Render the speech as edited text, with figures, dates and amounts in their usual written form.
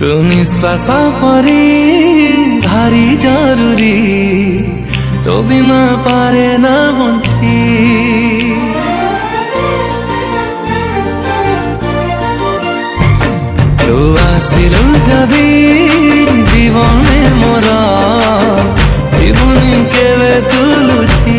ତୁ ନିଶ୍ୱାସ ପରି ଭାରି ଜରୁରୀ, ତୋ ବିନା ପାରେ ନା ବଞ୍ଚି। ତୁ ଆସିଲୁ ଯଦି জীবনে মোরা জীবনী কেবে তুলুছি।